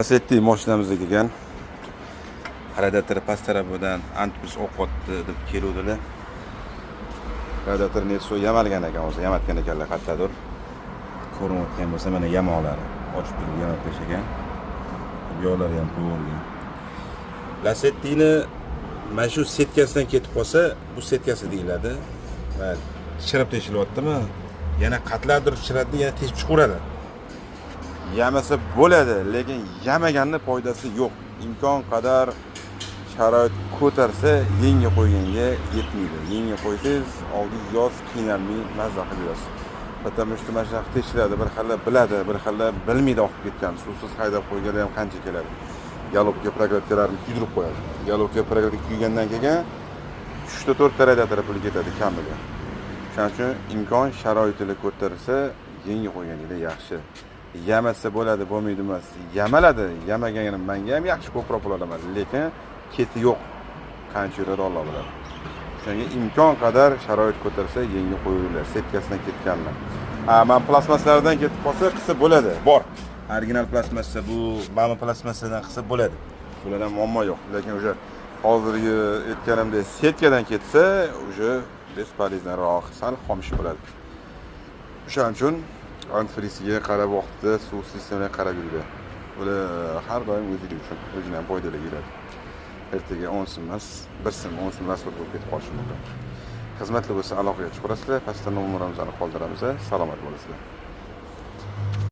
Lacetti mashinamizga kelgan. Radiator past tarafidan antifriz o'qotdi deb keluvdilar. Radiator netso yamalgan ekan, o'zi yamatgan ekanlar qayerdadir. Ko'rinayotgan bo'lsa mana yamoqlari ochib turib yamab tashlagan. Yo'llari ham qo'yilgan. Lacetti'ni mana shu setkasidan ketib qolsa, bu setkasi deyiladi. Va chirib teshilyaptimi? Yana qatlardir chiradi, yana teshib chiqaradi. Yamasa bo'ladi, lekin yamaganning foydasi yo'q. Imkon qadar sharoit ko'tarsa, yengi qo'yganga yetmaydi. Yengi qo'ysangiz, oldi yoz qiynalmay mazza qilasiz. Потому что mana shu tekshiradi, bir xilla biladi, bir xilla bilmaydi oqib ketgan. Suvsiz haydab qo'yganda ham qancha keladi. Galopga prognozlarni kuydirib qo'yadi. Galopga prognozlar kuygandan keyin 3-4 ta radiator puli ketadi kamiga. Shuning uchun imkon sharoitini ko'tarsa, yengi qo'yganingizda yaxshi. Yamasa bo'ladi, bo'lmaydi emas. Yamaladi, yamaganim menga ham yaxshi ko'proq pul olaman, lekin keti yo'q. Qancha yuradi Alloh biladi. Shunga imkon qadar sharoit ko'tarsa, yengi qo'yinglar. Setkasidan ketganman. Men plastmaslardan ketib qolsa, qilsa bo'ladi. Bor. Original plastmassa bu, mana plastmassadan qilsa bo'ladi. Bulardan muammo yo'q. Lekin o'sha hozirgi aytganimdek setkadan ketsa, o'sha bespolizniroq, sal xomish bo'ladi. O'shaning uchun antifrizga qarab vaqtda suv sistemiga qarab yurdi. Bular har doim o'ziga uchun, o'zidan foydali keladi. Ertaga 10 so'mmas, 1 so'm, 10 so'm rasvot bo'lib ketib qolishi mumkin. Xizmatli bo'lsa aloqaga chiqarasizlar, pastda nomerimizni qoldiramiz. Salomat bo'lasizlar.